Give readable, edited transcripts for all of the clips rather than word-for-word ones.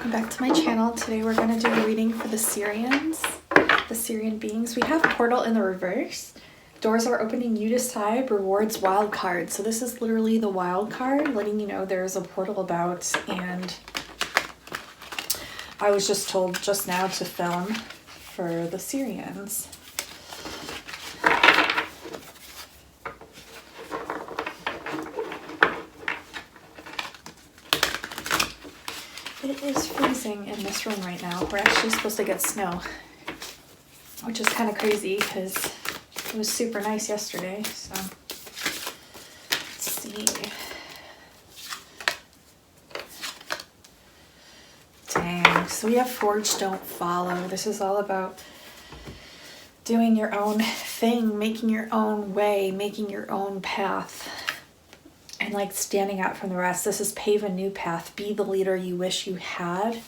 welcome back to my channel. Today we're going to do a reading for the Sirians, the Sirian beings. We have Portal in the reverse. Doors are opening, you decide, rewards, wild card. So this is literally the wild card, letting you know there's a portal about, and I was just told just now to film for the Sirians. It is freezing in this room right now. We're actually supposed to get snow, which is kind of crazy because it was super nice yesterday. So let's see. Dang. So we have Forge, Don't Follow. This is all about doing your own thing, making your own way, making your own path. And like standing out from the rest. This is pave a new path. Be the leader you wish you had.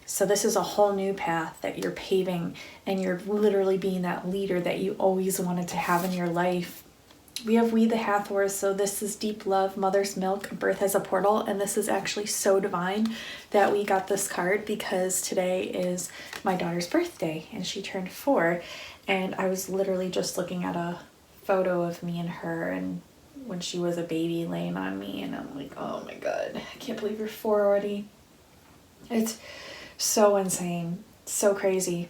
So this is a whole new path that you're paving, and you're literally being that leader that you always wanted to have in your life. We have We the Hathors. So this is deep love, mother's milk, birth as a portal. And this is actually so divine that we got this card because today is my daughter's birthday and she turned 4. And I was literally just looking at a photo of me and her and when she was a baby laying on me, and I'm like, oh my god, I can't believe you're 4 already. It's so insane, so crazy.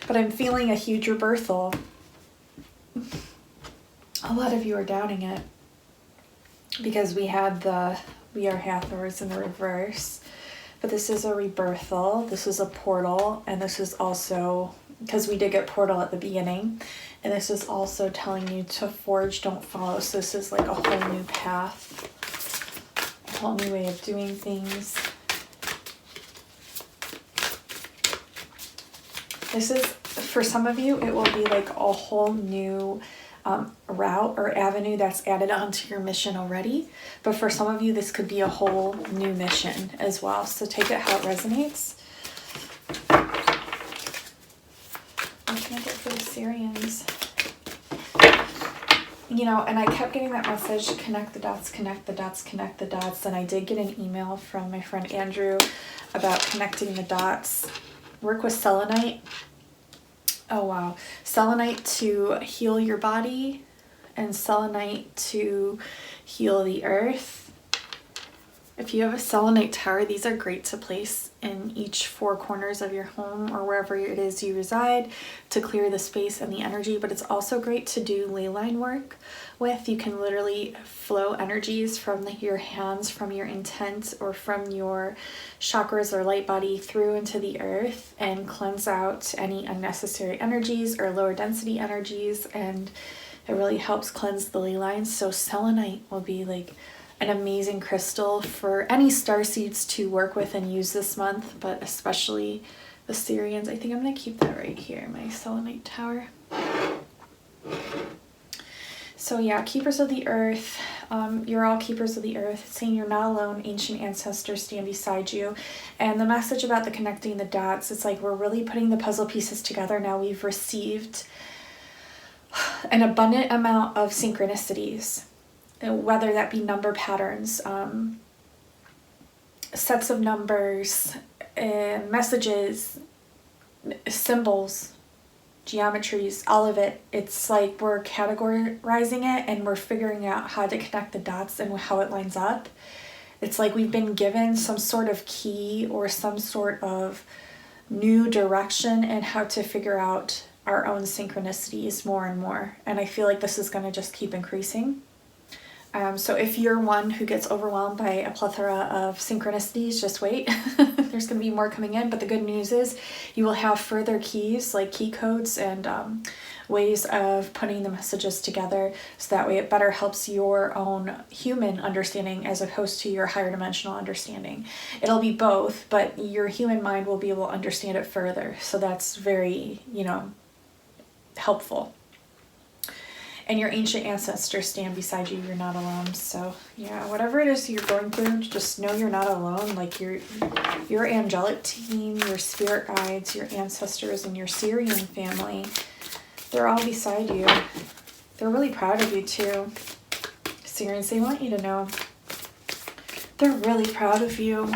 But I'm feeling a huge rebirthal. A lot of you are doubting it because we had the We Are Hathors in the reverse, but this is a rebirthal, this is a portal, and this is also, because we did get portal at the beginning, and this is also telling you to forge, don't follow. So this is like a whole new path, a whole new way of doing things. This is, for some of you, it will be like a whole new route or avenue that's added onto your mission already. But for some of you, this could be a whole new mission as well. So take it how it resonates. What can I get for the Sirians? You know, and I kept getting that message, connect the dots, connect the dots, connect the dots. And I did get an email from my friend Andrew about connecting the dots. Work with selenite. Oh, wow. Selenite to heal your body and selenite to heal the earth. If you have a selenite tower, these are great to place in each 4 corners of your home or wherever it is you reside to clear the space and the energy, but it's also great to do ley line work with. You can literally flow energies from your hands, from your intent, or from your chakras or light body through into the earth and cleanse out any unnecessary energies or lower density energies, and it really helps cleanse the ley lines. So selenite will be like an amazing crystal for any starseeds to work with and use this month, but especially the Sirians. I think I'm going to keep that right here, my selenite tower. So yeah, keepers of the earth, you're all keepers of the earth. It's saying you're not alone, ancient ancestors stand beside you. And the message about the connecting the dots, it's like we're really putting the puzzle pieces together. Now we've received an abundant amount of synchronicities, whether that be number patterns, sets of numbers, messages, symbols, geometries, all of it. It's like we're categorizing it and we're figuring out how to connect the dots and how it lines up. It's like we've been given some sort of key or some sort of new direction and how to figure out our own synchronicities more and more. And I feel like this is going to just keep increasing. So if you're one who gets overwhelmed by a plethora of synchronicities, just wait. There's going to be more coming in, but the good news is you will have further keys like key codes and ways of putting the messages together, so that way it better helps your own human understanding as opposed to your higher dimensional understanding. It'll be both, but your human mind will be able to understand it further. So that's very, helpful. And your ancient ancestors stand beside you. You're not alone. So yeah, whatever it is you're going through, just know you're not alone. Like your angelic team, your spirit guides, your ancestors, and your Sirian family, they're all beside you. They're really proud of you too. Sirians, they want you to know they're really proud of you.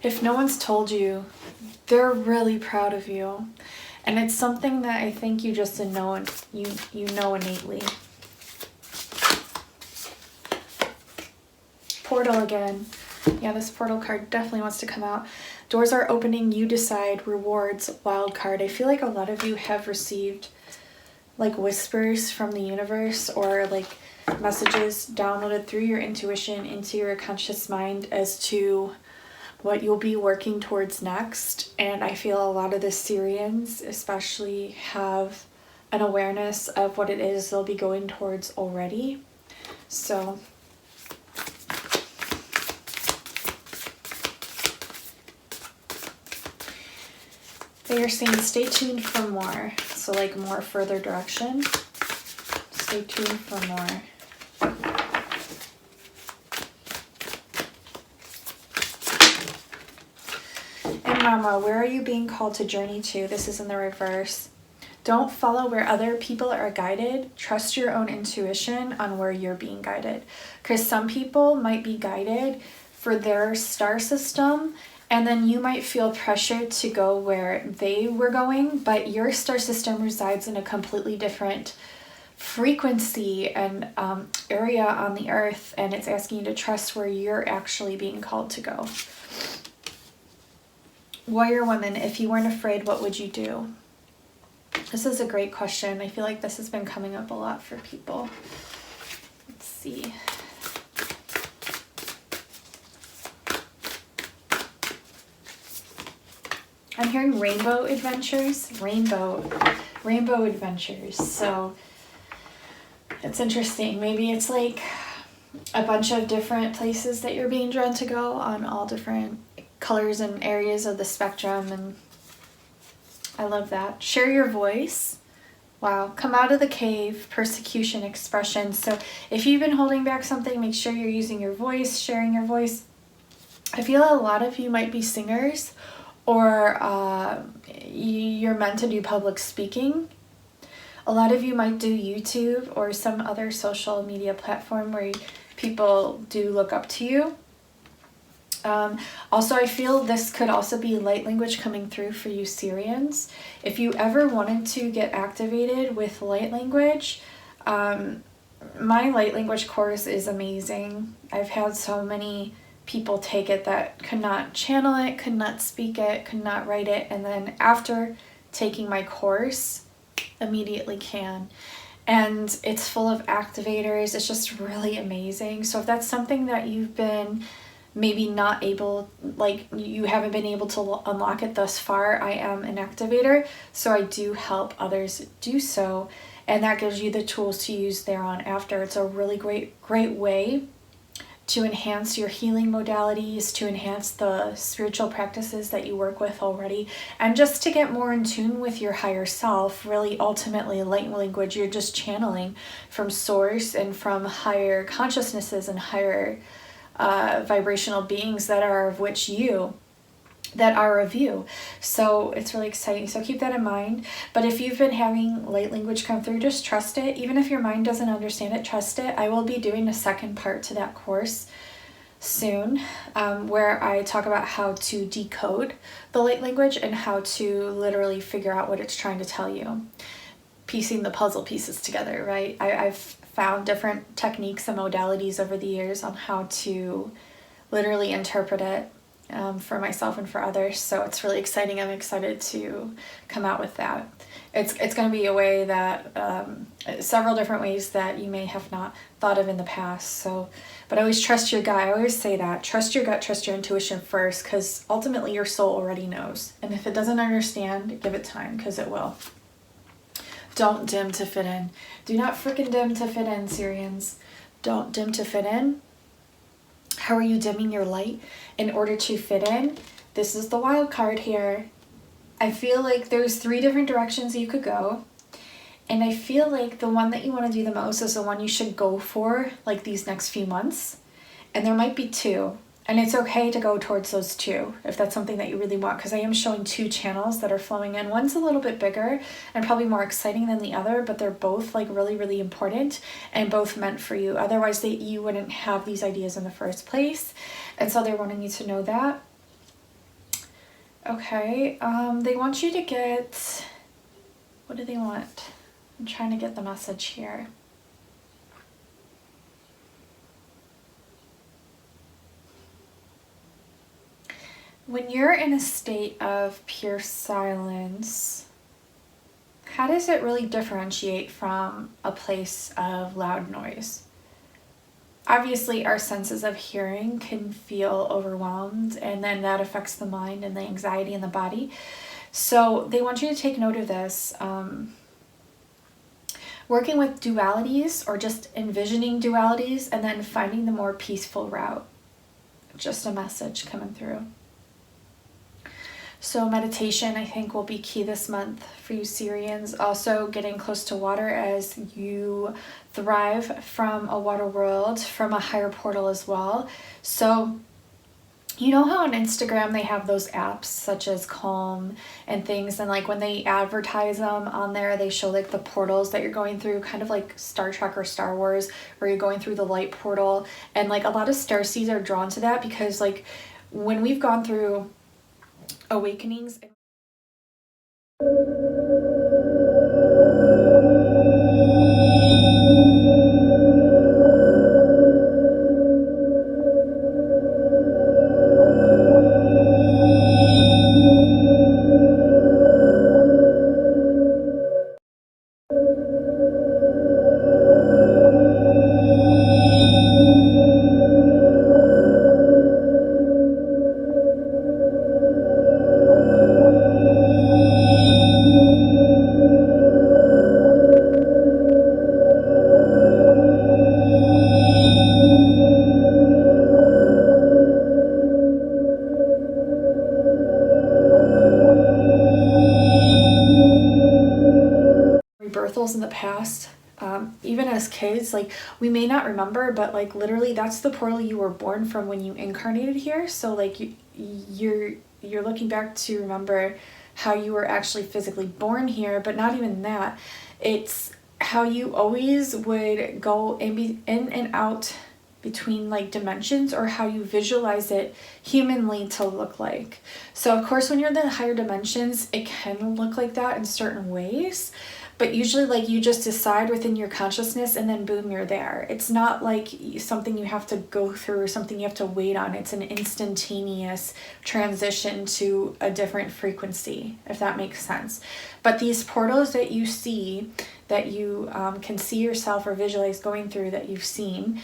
If no one's told you, they're really proud of you. And it's something that I think you just know, you know innately. Portal again. Yeah, this portal card definitely wants to come out. Doors are opening, you decide, rewards, wild card. I feel like a lot of you have received like whispers from the universe, or like messages downloaded through your intuition into your conscious mind as to what you'll be working towards next. And I feel a lot of the Sirians especially have an awareness of what it is they'll be going towards already. So they are saying stay tuned for more. So like more further direction. Stay tuned for more. And Mama, where are you being called to journey to? This is in the reverse. Don't follow where other people are guided. Trust your own intuition on where you're being guided. Because some people might be guided for their star system, and then you might feel pressured to go where they were going, but your star system resides in a completely different frequency and area on the earth, and it's asking you to trust where you're actually being called to go. Warrior woman, if you weren't afraid, what would you do? This is a great question. I feel like this has been coming up a lot for people. Let's see. I'm hearing rainbow adventures. Rainbow adventures. So it's interesting. Maybe it's like a bunch of different places that you're being drawn to go on all different colors and areas of the spectrum, and I love that. Share your voice. Wow. Come out of the cave, persecution, expression. So if you've been holding back something, make sure you're using your voice, sharing your voice. I feel a lot of you might be singers, or you're meant to do public speaking. A lot of you might do YouTube or some other social media platform where people do look up to you. Also, I feel this could also be light language coming through for you Sirians. If you ever wanted to get activated with light language, my light language course is amazing. I've had so many people take it that could not channel it, could not speak it, could not write it, and then after taking my course, immediately can. And it's full of activators. It's just really amazing. So if that's something that you've been maybe not able, like you haven't been able to unlock it thus far, I am an activator, so I do help others do so, and that gives you the tools to use thereon after. It's a really great way to enhance your healing modalities, to enhance the spiritual practices that you work with already, and just to get more in tune with your higher self. Really, ultimately, light language, you're just channeling from source and from higher consciousnesses and higher vibrational beings that are of you. So it's really exciting. So keep that in mind. But if you've been having light language come through, just trust it. Even if your mind doesn't understand it, trust it. I will be doing a second part to that course soon, where I talk about how to decode the light language and how to literally figure out what it's trying to tell you. Piecing the puzzle pieces together, right? I've found different techniques and modalities over the years on how to literally interpret it for myself and for others. So it's really exciting. I'm excited to come out with that. It's going to be a way that several different ways that you may have not thought of in the past. So, but always trust your gut. I always say that. Trust your gut, trust your intuition first, because ultimately your soul already knows. And if it doesn't understand, give it time, because it will. Don't dim to fit in. Do not freaking dim to fit in, Sirians. Don't dim to fit in. How are you dimming your light in order to fit in? This is the wild card here. I feel like there's 3 different directions you could go. And I feel like the one that you want to do the most is the one you should go for like these next few months. And there might be 2. And it's okay to go towards those 2 if that's something that you really want, because I am showing 2 channels that are flowing in. One's a little bit bigger and probably more exciting than the other, but they're both like really, really important and both meant for you. Otherwise, you wouldn't have these ideas in the first place. And so they're wanting you to know that. Okay, they want you to get, what do they want? I'm trying to get the message here. When you're in a state of pure silence, how does it really differentiate from a place of loud noise? Obviously, our senses of hearing can feel overwhelmed, and then that affects the mind and the anxiety in the body. So they want you to take note of this. Working with dualities or just envisioning dualities and then finding the more peaceful route. Just a message coming through. So meditation, I think, will be key this month for you Sirians. Also getting close to water as you thrive from a water world, from a higher portal as well. So you know how on Instagram they have those apps such as Calm and things, and like when they advertise them on there, they show like the portals that you're going through, kind of like Star Trek or Star Wars, where you're going through the light portal. And like a lot of starseeds are drawn to that because like when we've gone through awakenings, rebirthals in the past, even as kids, like we may not remember, but like literally that's the portal you were born from when you incarnated here. So like you're looking back to remember how you were actually physically born here, but not even that. It's how you always would go in and out between like dimensions, or how you visualize it humanly to look like. So of course when you're in the higher dimensions, it can look like that in certain ways, but usually like you just decide within your consciousness and then boom, you're there. It's not like something you have to go through or something you have to wait on. It's an instantaneous transition to a different frequency, if that makes sense. But these portals that you see, that you can see yourself or visualize going through, that you've seen,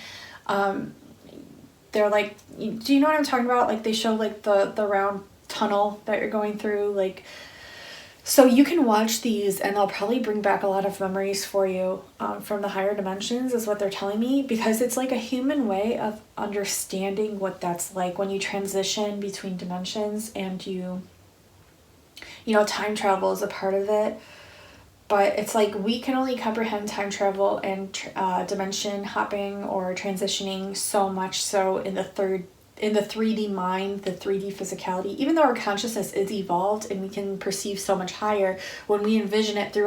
they're like, do you know what I'm talking about? Like they show like the round tunnel that you're going through, like, so you can watch these and they'll probably bring back a lot of memories for you from the higher dimensions, is what they're telling me, because it's like a human way of understanding what that's like when you transition between dimensions. And you know, time travel is a part of it, but it's like we can only comprehend time travel and dimension hopping or transitioning so much so in the 3D mind, the 3D physicality. Even though our consciousness is evolved and we can perceive so much higher, when we envision it through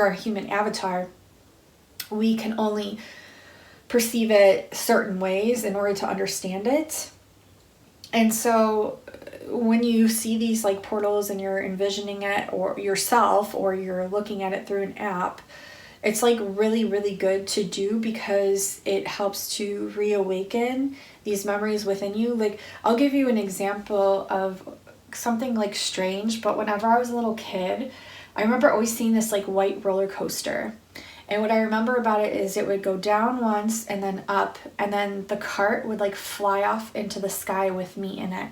our human avatar, we can only perceive it certain ways in order to understand it. And so when you see these like portals and you're envisioning it or yourself, or you're looking at it through an app, it's like really, really good to do, because it helps to reawaken these memories within you. Like I'll give you an example of something like strange, but whenever I was a little kid, I remember always seeing this like white roller coaster. And what I remember about it is it would go down once and then up, and then the cart would like fly off into the sky with me in it.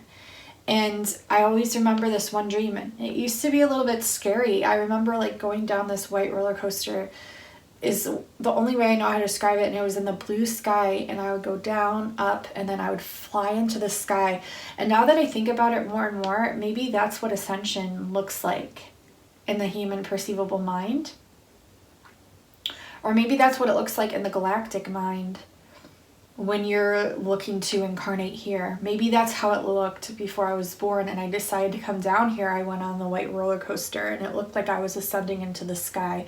And I always remember this one dream, and it used to be a little bit scary. I remember like going down this white roller coaster, is the only way I know how to describe it, and it was in the blue sky, and I would go down, up, and then I would fly into the sky. And now that I think about it more and more, maybe that's what ascension looks like in the human perceivable mind. Or maybe that's what it looks like in the galactic mind when you're looking to incarnate here. Maybe that's how it looked before I was born and I decided to come down here. I went on the white roller coaster and it looked like I was ascending into the sky.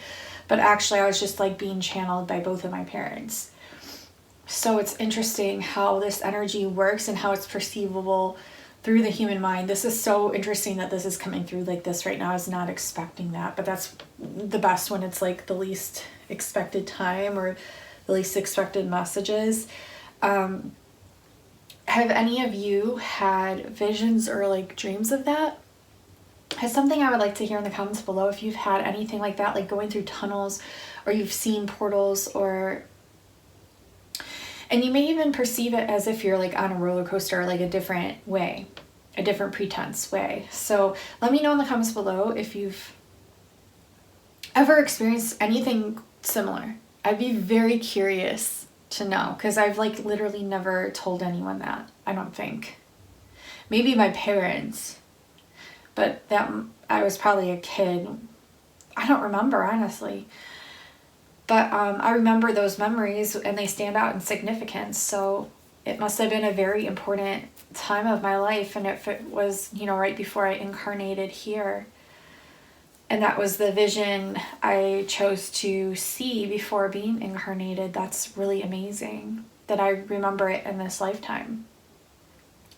But actually I was just like being channeled by both of my parents. So it's interesting how this energy works and how it's perceivable through the human mind. This is so interesting that this is coming through like this right now. I was not expecting that, but that's the best when it's like the least expected time or the least expected messages. Have any of you had visions or like dreams of that? Has something I would like to hear in the comments below if you've had anything like that, like going through tunnels, or you've seen portals, or and you may even perceive it as if you're like on a roller coaster, like a different way, a different pretense way. So let me know in the comments below if you've ever experienced anything similar. I'd be very curious to know, because I've like literally never told anyone that, I don't think. Maybe my parents, but that I was probably a kid. I don't remember, honestly. But I remember those memories, and they stand out in significance. So it must have been a very important time of my life. And if it was, you know, right before I incarnated here, and that was the vision I chose to see before being incarnated, that's really amazing that I remember it in this lifetime,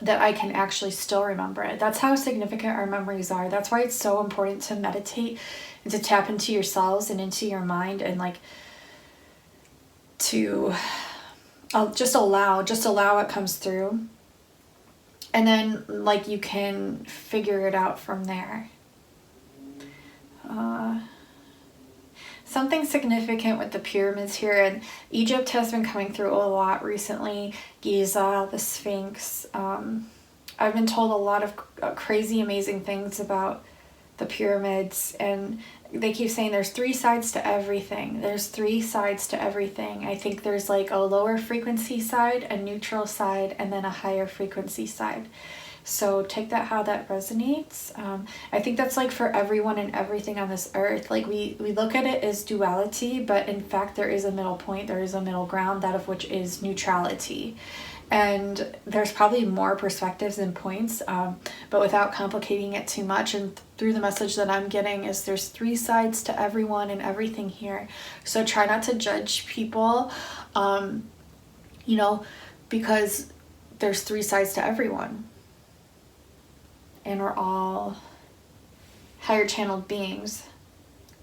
that I can actually still remember it. That's how significant our memories are. That's why it's so important to meditate and to tap into yourselves and into your mind, and like to just allow what comes through, and then like you can figure it out from there. Something significant with the pyramids here, and Egypt has been coming through a lot recently. Giza, the Sphinx. I've been told a lot of crazy, amazing things about the pyramids, and they keep saying there's 3 sides to everything. There's 3 sides to everything. I think there's like a lower frequency side, a neutral side, and then a higher frequency side. So take that how that resonates. I think that's like for everyone and everything on this earth. Like we look at it as duality, but in fact there is a middle point, there is a middle ground, that of which is neutrality. And there's probably more perspectives and points, but without complicating it too much. And through the message that I'm getting is there's 3 sides to everyone and everything here. So try not to judge people, you know, because there's 3 sides to everyone. And we're all higher channeled beings.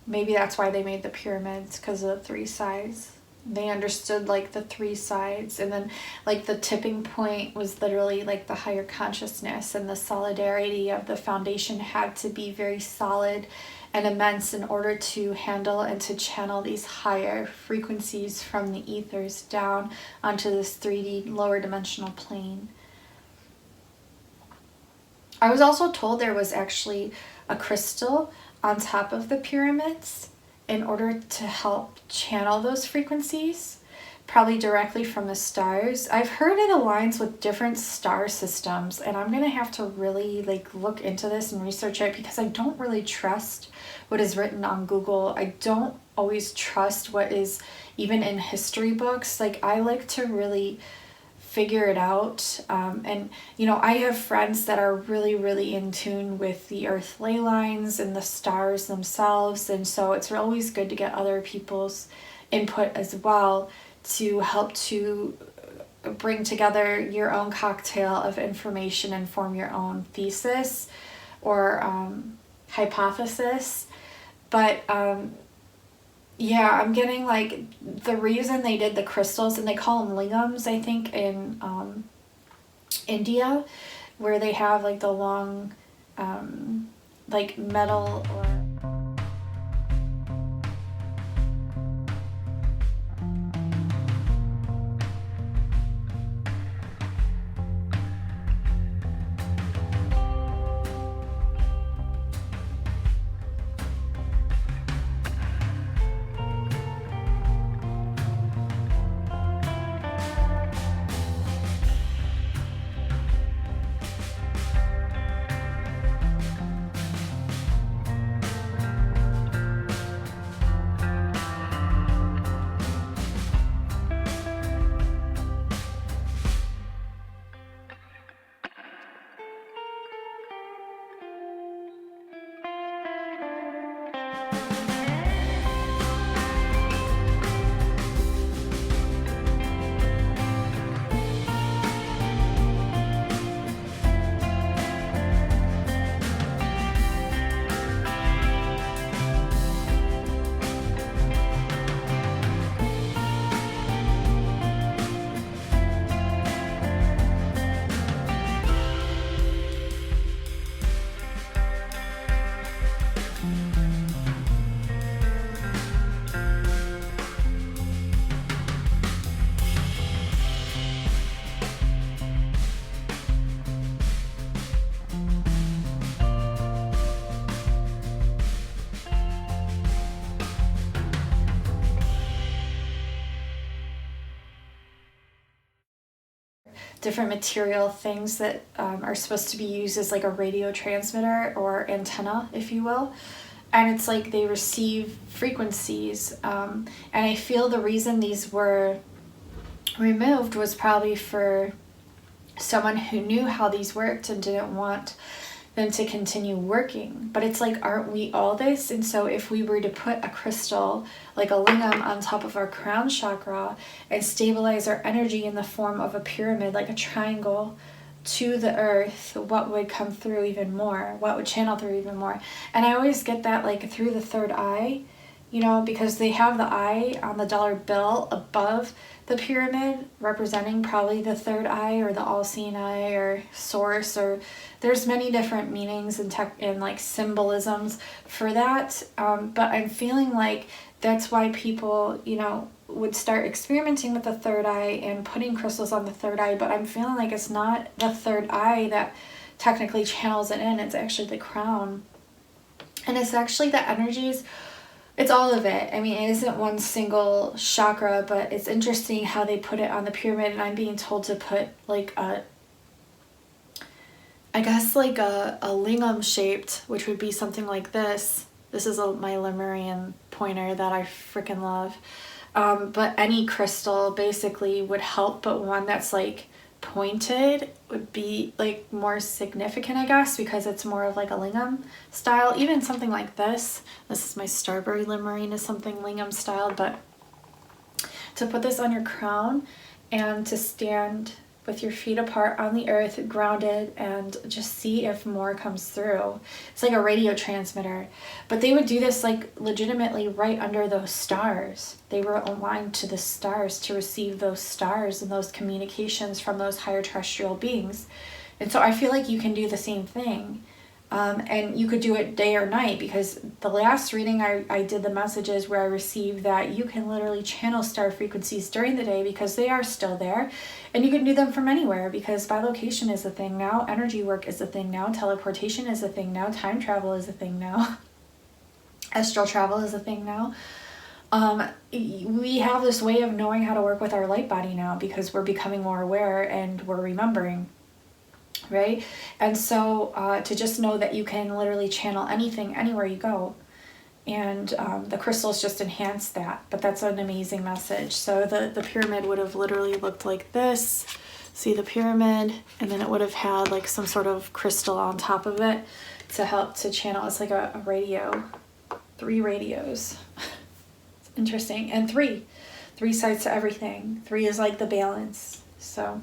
Maybe that's why they made the pyramids, because of the 3 sides. They understood like the 3 sides, and then like the tipping point was literally like the higher consciousness, and the solidarity of the foundation had to be very solid and immense in order to handle and to channel these higher frequencies from the ethers down onto this 3D lower dimensional plane. I was also told there was actually a crystal on top of the pyramids in order to help channel those frequencies, probably directly from the stars. I've heard it aligns with different star systems, and I'm gonna have to really like look into this and research it, because I don't really trust what is written on Google. I don't always trust what is even in history books. Like I like to really figure it out, and you know, I have friends that are really in tune with the earth ley lines and the stars themselves, and so it's always good to get other people's input as well to help to bring together your own cocktail of information and form your own thesis or hypothesis. But yeah, I'm getting like the reason they did the crystals, and they call them lingams, I think, in India, where they have like the long like metal or different material things that are supposed to be used as like a radio transmitter or antenna, if you will. And it's like they receive frequencies. And I feel the reason these were removed was probably for someone who knew how these worked and didn't want them to continue working. But it's like, aren't we all this? And so if we were to put a crystal like a lingam on top of our crown chakra and stabilize our energy in the form of a pyramid, like a triangle, to the earth, what would come through even more? What would channel through even more? And I always get that like through the third eye, you know, because they have the eye on the dollar bill above the pyramid, representing probably the third eye or the all-seeing eye or source, or there's many different meanings and like symbolisms for that. But I'm feeling like that's why people, you know, would start experimenting with the third eye and putting crystals on the third eye. But I'm feeling like it's not the third eye that technically channels it in. It's actually the crown. And it's actually the energies. It's all of it. I mean, it isn't one single chakra, but it's interesting how they put it on the pyramid. And I'm being told to put like a lingam shaped, which would be something like this. This is my Lemurian pointer that I freaking love. But any crystal basically would help, but one that's like pointed would be like more significant, I guess, because it's more of like a lingam style. Even something like this is my Starberry Lemurian, is something lingam styled. But to put this on your crown and to stand with your feet apart on the earth, grounded, and just see if more comes through. It's like a radio transmitter. But they would do this like legitimately right under those stars. They were aligned to the stars to receive those stars and those communications from those higher terrestrial beings. And so I feel like you can do the same thing. And you could do it day or night, because the last reading I did the messages where I received that you can literally channel star frequencies during the day because they are still there, and you can do them from anywhere because bilocation is a thing now, energy work is a thing now, teleportation is a thing now, time travel is a thing now, astral travel is a thing now. We have this way of knowing how to work with our light body now because we're becoming more aware and we're remembering. Right? And so to just know that you can literally channel anything anywhere you go, and the crystals just enhance that. But that's an amazing message. So the pyramid would have literally looked like this. See the pyramid, and then it would have had like some sort of crystal on top of it to help to channel. It's like a radio, 3 radios. It's interesting. And three sides to everything. 3 is like the balance. So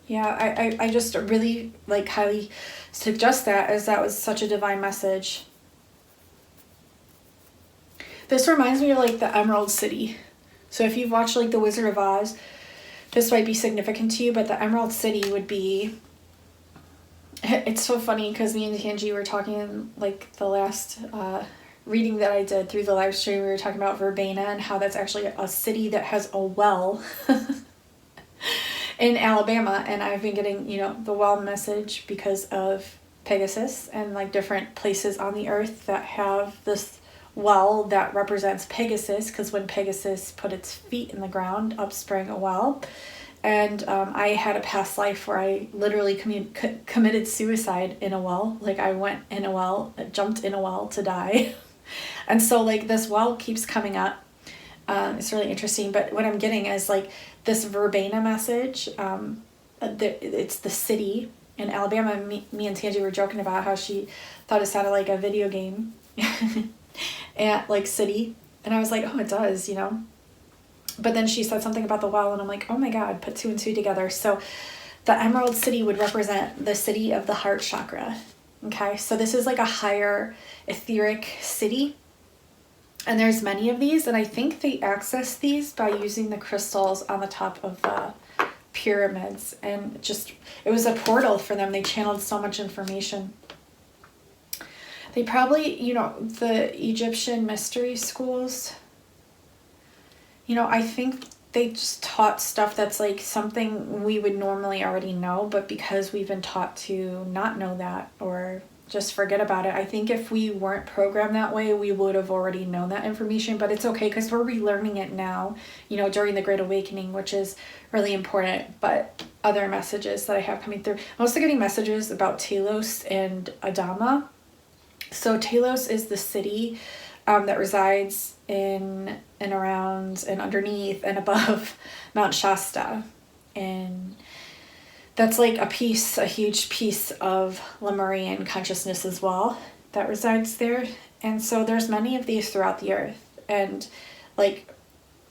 yeah, I just really like highly suggest that, as that was such a divine message. This reminds me of like the Emerald City. So if you've watched like The Wizard of Oz, this might be significant to you, but the Emerald City would be, it's so funny because me and Tanji were talking like the last reading that I did through the live stream. We were talking about Verbena and how that's actually a city that has a well in Alabama, and I've been getting, you know, the well message because of Pegasus and like different places on the earth that have this well that represents Pegasus, because when Pegasus put its feet in the ground, up sprang a well. And I had a past life where I literally committed suicide in a well. Like I went in a well, jumped in a well to die. And so like this well keeps coming up. It's really interesting. But what I'm getting is like this Verbena message. It's the city in Alabama. Me and Tanji were joking about how she thought it sounded like a video game. And like city. And I was like, oh, it does, you know. But then she said something about the well, and I'm like, oh my God, put 2 and 2 together. So the Emerald City would represent the city of the heart chakra. Okay, so this is like a higher etheric city. And there's many of these, and I think they access these by using the crystals on the top of the pyramids. And just, it was a portal for them. They channeled so much information. They probably, you know, the Egyptian mystery schools, you know, I think they just taught stuff that's like something we would normally already know, but because we've been taught to not know that or just forget about it. I think if we weren't programmed that way, we would have already known that information, but it's okay because we're relearning it now, you know, during the Great Awakening, which is really important. But other messages that I have coming through, I'm also getting messages about Telos and Adama. So Telos is the city that resides in and around and underneath and above Mount Shasta. And that's like a huge piece of Lemurian consciousness as well that resides there. And so there's many of these throughout the earth. And like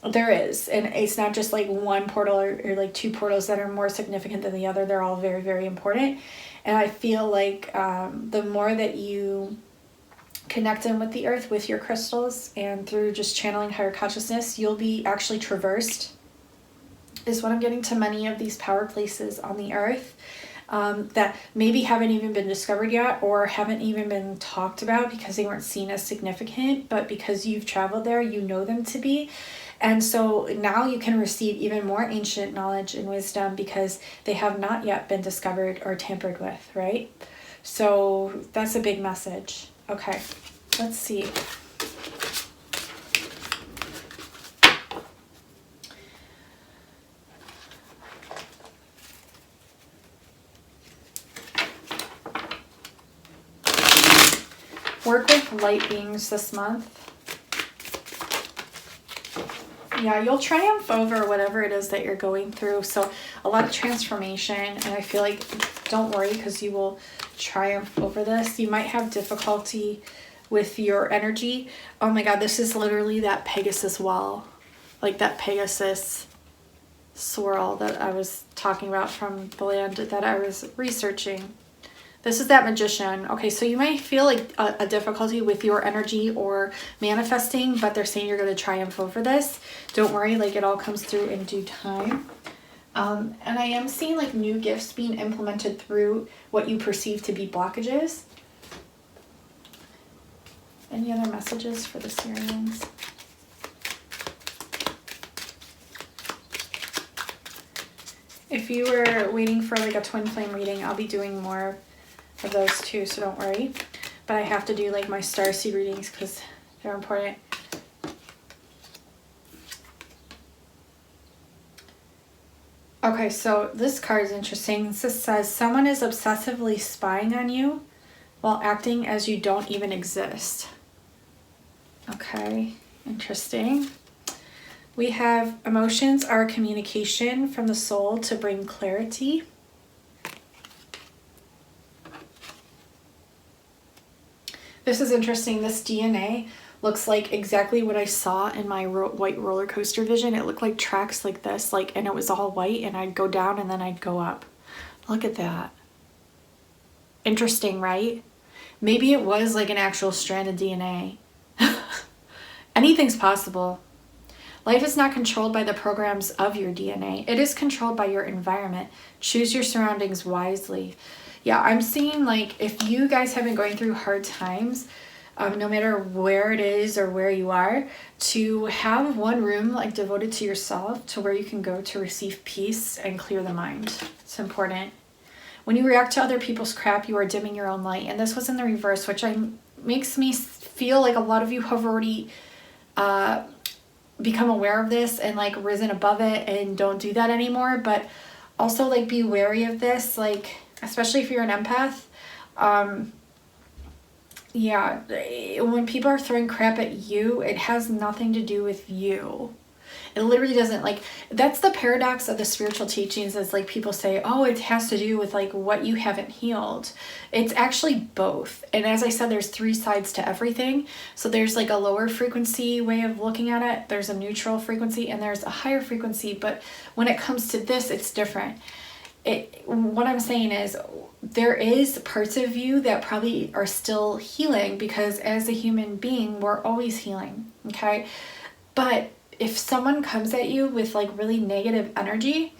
there is. And it's not just like one portal or like two portals that are more significant than the other. They're all very, very important. And I feel like the more that you connect in with the earth, with your crystals, and through just channeling higher consciousness, you'll be actually traversed, is what I'm getting, to many of these power places on the earth that maybe haven't even been discovered yet or haven't even been talked about because they weren't seen as significant, but because you've traveled there, you know them to be. And so now you can receive even more ancient knowledge and wisdom because they have not yet been discovered or tampered with, right? So that's a big message. Okay, let's see. Work with light beings this month. Yeah, you'll triumph over whatever it is that you're going through. So a lot of transformation, and I feel like, don't worry, because you will triumph over this. You might have difficulty with your energy. Oh my God, this is literally that Pegasus well, like that Pegasus swirl that I was talking about from the land that I was researching. This is that Magician. Okay, so you might feel like a difficulty with your energy or manifesting, but they're saying you're going to triumph over this. Don't worry, like it all comes through in due time. And I am seeing like new gifts being implemented through what you perceive to be blockages. Any other messages for the Sirians? If you were waiting for like a twin flame reading, I'll be doing more of those too, so don't worry. But I have to do like my starseed readings because they're important. Okay, so this card is interesting. This says someone is obsessively spying on you while acting as you don't even exist. Okay, interesting. We have emotions are communication from the soul to bring clarity. This is interesting. This DNA looks like exactly what I saw in my white roller coaster vision. It looked like tracks like this, like, and it was all white, and I'd go down and then I'd go up. Look at that. Interesting, right? Maybe it was like an actual strand of DNA. Anything's possible. Life is not controlled by the programs of your DNA. It is controlled by your environment. Choose your surroundings wisely. Yeah, I'm seeing like if you guys have been going through hard times, no matter where it is or where you are, to have one room like devoted to yourself to where you can go to receive peace and clear the mind. It's important. When you react to other people's crap, you are dimming your own light. And this was in the reverse, which makes me feel like a lot of you have already become aware of this and like risen above it and don't do that anymore. But also like be wary of this, like especially if you're an empath. Yeah, when people are throwing crap at you, it has nothing to do with you. It literally doesn't. Like, that's the paradox of the spiritual teachings, is like people say, oh, it has to do with like what you haven't healed. It's actually both. And as I said, there's 3 sides to everything. So there's like a lower frequency way of looking at it. There's a neutral frequency and there's a higher frequency. But when it comes to this, it's different. What I'm saying is there is parts of you that probably are still healing, because as a human being, we're always healing. Okay. But if someone comes at you with like really negative energy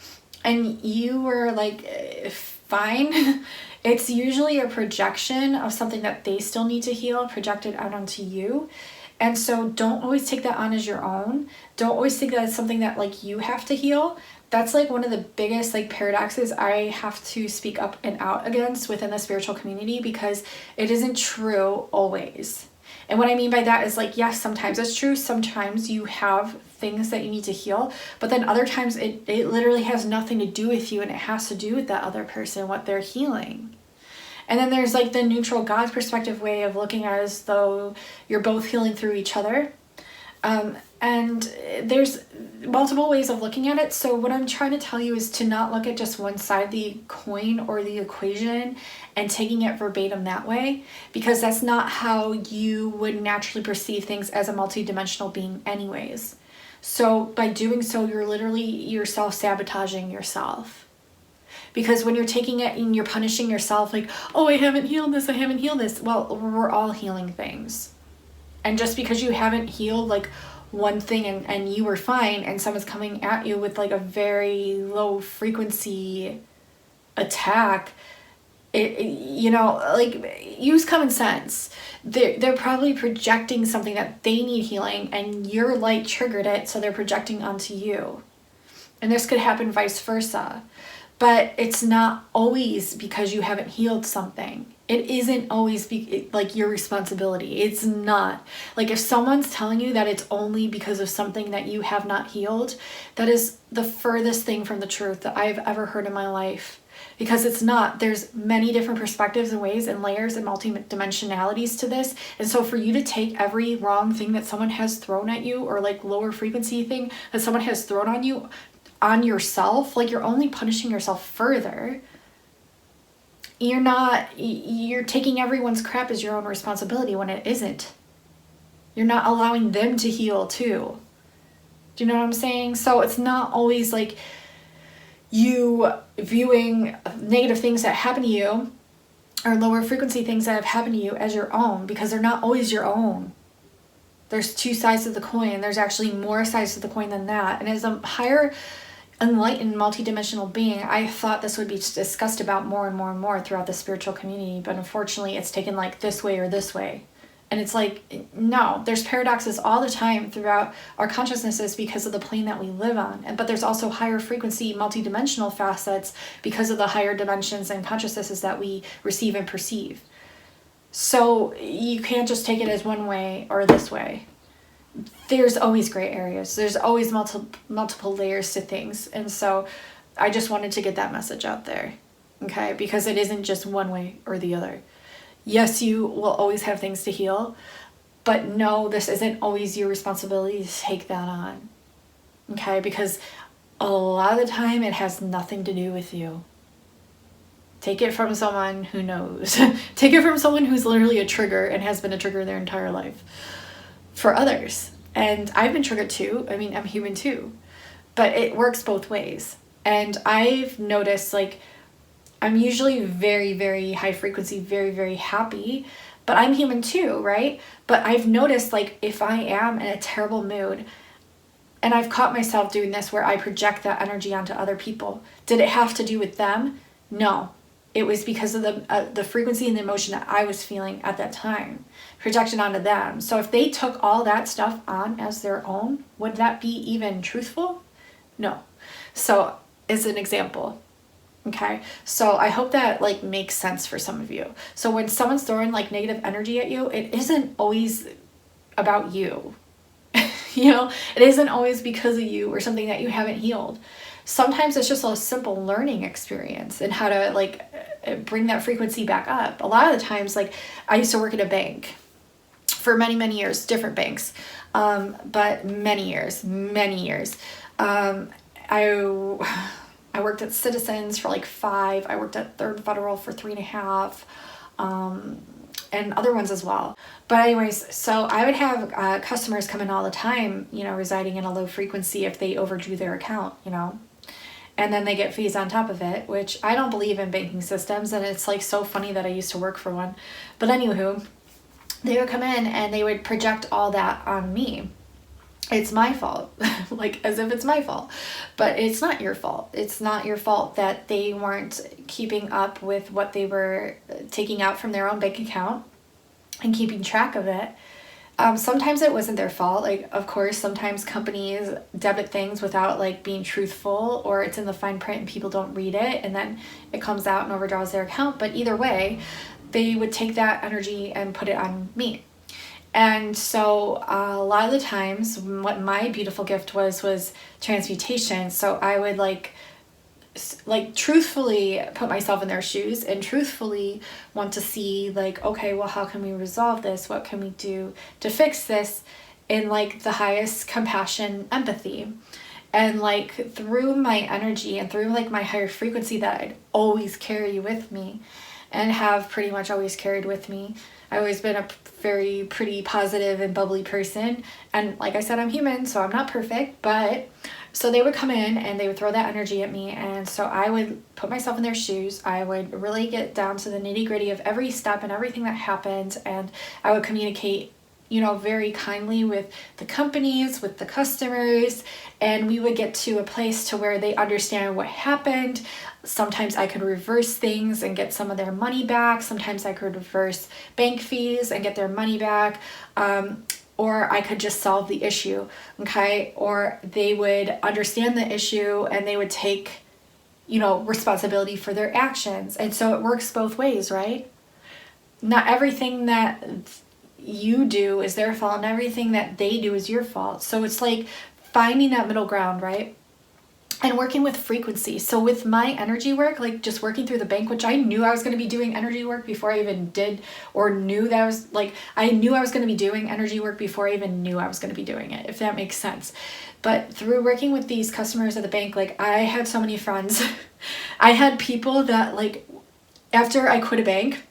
and you were like fine, it's usually a projection of something that they still need to heal projected out onto you. And so don't always take that on as your own. Don't always think that it's something that like you have to heal. That's like one of the biggest like paradoxes I have to speak up and out against within the spiritual community, because it isn't true always. And what I mean by that is like, yes, sometimes it's true. Sometimes you have things that you need to heal, but then other times it literally has nothing to do with you, and it has to do with that other person, what they're healing. And then there's like the neutral God perspective way of looking at it, as though you're both healing through each other. And there's multiple ways of looking at it. So what I'm trying to tell you is to not look at just one side of the coin or the equation and taking it verbatim that way, because that's not how you would naturally perceive things as a multidimensional being anyways. So by doing so, you're literally yourself sabotaging yourself. Because when you're taking it and you're punishing yourself, like, oh, I haven't healed this, I haven't healed this. Well, we're all healing things. And just because you haven't healed like one thing and you were fine, and someone's coming at you with like a very low frequency attack, you know, like, use common sense. They're probably projecting something that they need healing, and your light triggered it, so they're projecting onto you. And this could happen vice versa. But it's not always because you haven't healed something. It isn't always like your responsibility. It's not. Like, if someone's telling you that it's only because of something that you have not healed, that is the furthest thing from the truth that I've ever heard in my life. Because it's not. There's many different perspectives and ways and layers and multi-dimensionalities to this. And so for you to take every wrong thing that someone has thrown at you, or like lower frequency thing that someone has thrown on you, on yourself, like, you're only punishing yourself further. You're taking everyone's crap as your own responsibility when it isn't. You're not allowing them to heal too. Do you know what I'm saying? So it's not always like you viewing negative things that happen to you or lower frequency things that have happened to you as your own, because they're not always your own. There's two sides of the coin. There's actually more sides to the coin than that. And as a higher enlightened multidimensional being, I thought this would be discussed about more and more and more throughout the spiritual community, but unfortunately it's taken like this way or this way. And it's like, no, there's paradoxes all the time throughout our consciousnesses because of the plane that we live on. But there's also higher frequency multidimensional facets because of the higher dimensions and consciousnesses that we receive and perceive. So you can't just take it as one way or this way. There's always gray areas. There's always multiple layers to things. And so I just wanted to get that message out there, okay? Because it isn't just one way or the other. Yes, you will always have things to heal, but no, this isn't always your responsibility to take that on, okay? Because a lot of the time it has nothing to do with you. Take it from someone who knows. Take it from someone who's literally a trigger and has been a trigger their entire life. For others. And I've been triggered too. I mean, I'm human too. But it works both ways. And I've noticed, like, I'm usually very, very high frequency, very, very happy. But I'm human too, right? But I've noticed, like, if I am in a terrible mood, and I've caught myself doing this where I project that energy onto other people. Did it have to do with them? No. It was because of the frequency and the emotion that I was feeling at that time, projected onto them. So if they took all that stuff on as their own, would that be even truthful? No. So as an example, okay? So I hope that like makes sense for some of you. So when someone's throwing like negative energy at you, it isn't always about you. You know, it isn't always because of you or something that you haven't healed. Sometimes it's just a simple learning experience and how to like bring that frequency back up. A lot of the times, like, I used to work at a bank for many, many years, different banks, but many years. I worked at Citizens for like 5. I worked at Third Federal for 3.5, and other ones as well. But anyways, so I would have customers come in all the time, you know, residing in a low frequency if they overdrew their account, you know. And then they get fees on top of it, which I don't believe in banking systems. And it's like so funny that I used to work for one. But anywho, they would come in and they would project all that on me. It's my fault, like as if it's my fault, but it's not your fault. It's not your fault that they weren't keeping up with what they were taking out from their own bank account and keeping track of it. Sometimes it wasn't their fault. Like, of course, sometimes companies debit things without like being truthful, or it's in the fine print and people don't read it, and then it comes out and overdraws their account. But either way, they would take that energy and put it on me. And so a lot of the times what my beautiful gift was transmutation. So I would like truthfully put myself in their shoes and truthfully want to see like, okay, well, how can we resolve this? What can we do to fix this in like the highest compassion, empathy? And like through my energy and through like my higher frequency that I'd always carry with me and have pretty much always carried with me. I've always been a very pretty positive and bubbly person. And like I said, I'm human, so I'm not perfect, but so they would come in and they would throw that energy at me. And so I would put myself in their shoes. I would really get down to the nitty gritty of every step and everything that happened. And I would communicate, you know, very kindly with the companies, with the customers, and we would get to a place to where they understand what happened. Sometimes I could reverse things and get some of their money back. Sometimes I could reverse bank fees and get their money back. Or I could just solve the issue, okay? Or they would understand the issue and they would take, you know, responsibility for their actions. And so it works both ways, right? Not everything that you do is their fault and everything that they do is your fault. So it's like finding that middle ground, right? And working with frequency. So with my energy work, like just working through the bank, which I knew I was going to be doing energy work before I even did, or knew that I was like, I knew I was going to be doing energy work before I even knew I was going to be doing it, if that makes sense. But through working with these customers at the bank, like I had so many friends. I had people that like, after I quit a bank,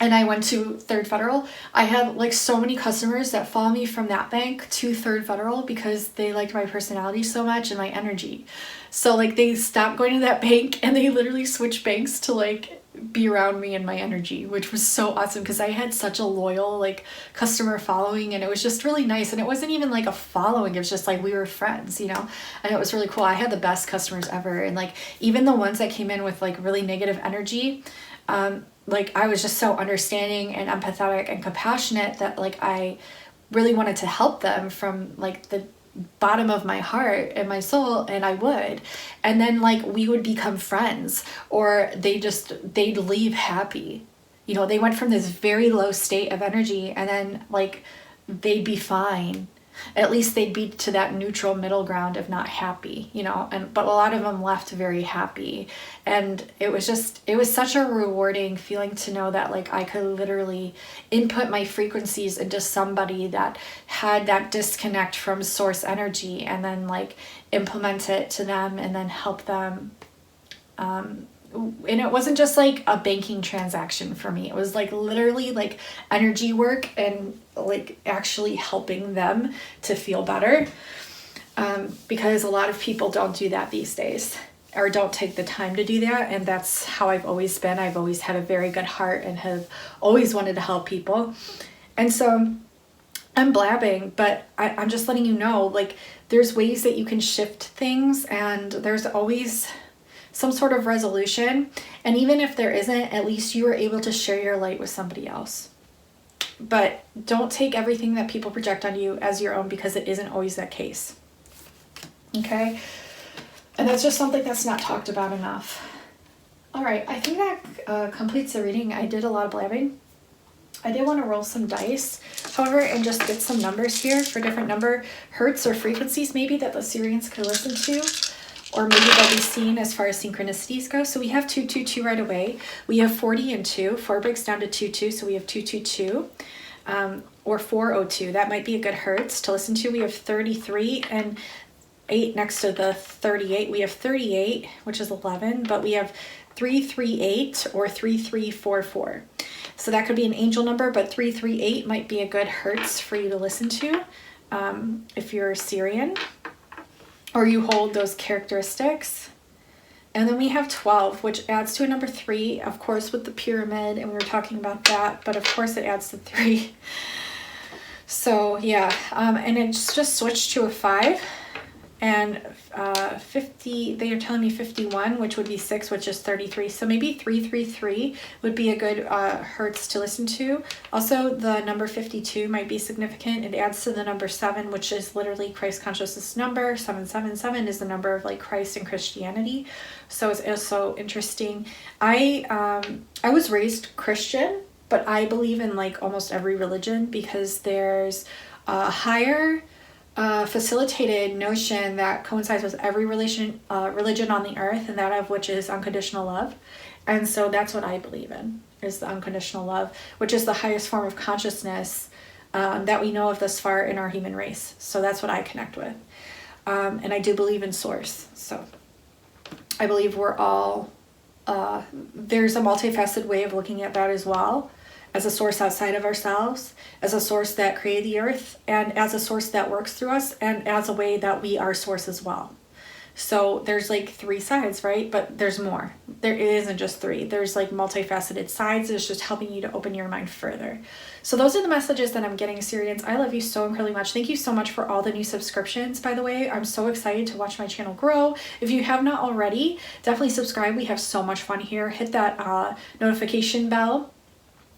and I went to Third Federal, I had like so many customers that follow me from that bank to Third Federal because they liked my personality so much and my energy. So like they stopped going to that bank and they literally switched banks to like be around me and my energy, which was so awesome because I had such a loyal like customer following, and it was just really nice. And it wasn't even like a following, it was just like we were friends, you know, and it was really cool. I had the best customers ever. And like even the ones that came in with like really negative energy, like I was just so understanding and empathetic and compassionate that like I really wanted to help them from like the bottom of my heart and my soul, and I would. And then like we would become friends, or they'd leave happy. You know, they went from this very low state of energy and then like they'd be fine. At least they'd be to that neutral middle ground of not happy, you know, but a lot of them left very happy. And it was such a rewarding feeling to know that like I could literally input my frequencies into somebody that had that disconnect from source energy, and then like implement it to them and then help them. And it wasn't just like a banking transaction for me. It was like literally like energy work and like actually helping them to feel better. Because a lot of people don't do that these days, or don't take the time to do that. And that's how I've always been. I've always had a very good heart and have always wanted to help people. And so I'm blabbing, but I'm just letting you know, like there's ways that you can shift things, and there's always some sort of resolution. And even if there isn't, at least you are able to share your light with somebody else. But don't take everything that people project on you as your own, because it isn't always that case. Okay? And that's just something that's not talked about enough. All right, I think that completes the reading. I did a lot of blabbing. I did want to roll some dice, however, and just get some numbers here for different number hertz or frequencies maybe that the Sirians could listen to. Or maybe they'll be seen as far as synchronicities go. So we have 222 right away. We have 40 and 2. 4 breaks down to 22, so we have 222. Or 402. That might be a good hertz to listen to. We have 33 and 8 next to the 38. We have 38, which is 11, but we have 338 or 3344. So that could be an angel number, but 338 might be a good hertz for you to listen to if you're Sirian, or you hold those characteristics. And then we have 12, which adds to a number 3, of course, with the pyramid, and we were talking about that, but of course it adds to 3. So yeah, and it's just switched to a 5, and 50, they are telling me 51, which would be 6, which is 33. So maybe 333 would be a good hertz to listen to. Also, the number 52 might be significant. It adds to the number 7, which is literally Christ consciousness number. 777 is the number of like Christ and Christianity. So it's also interesting. I was raised Christian, but I believe in like almost every religion because there's a higher facilitated notion that coincides with every religion on the earth, and that of which is unconditional love. And so that's what I believe in, is the unconditional love, which is the highest form of consciousness that we know of thus far in our human race. So that's what I connect with. And I do believe in source. So I believe we're all, there's a multifaceted way of looking at that as well, as a source outside of ourselves, as a source that created the earth, and as a source that works through us, and as a way that we are source as well. So there's like 3 sides, right? But there's more. It isn't just 3. There's like multifaceted sides. It's just helping you to open your mind further. So those are the messages that I'm getting, Sirians. I love you so incredibly much. Thank you so much for all the new subscriptions, by the way. I'm so excited to watch my channel grow. If you have not already, definitely subscribe. We have so much fun here. Hit that notification bell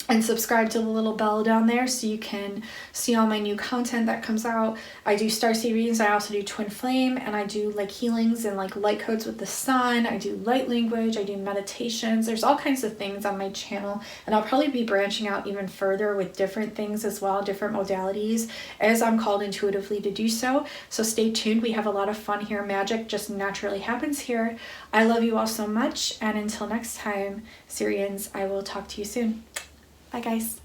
and subscribe to the little bell down there so you can see all my new content that comes out. I do starseed readings. I also do twin flame, and I do like healings and like light codes with the sun. I do light language. I do meditations. There's all kinds of things on my channel, and I'll probably be branching out even further with different things as well, different modalities, as I'm called intuitively to do so. So stay tuned. We have a lot of fun here. Magic just naturally happens here. I love you all so much, and until next time, Sirians, I will talk to you soon. Bye, guys.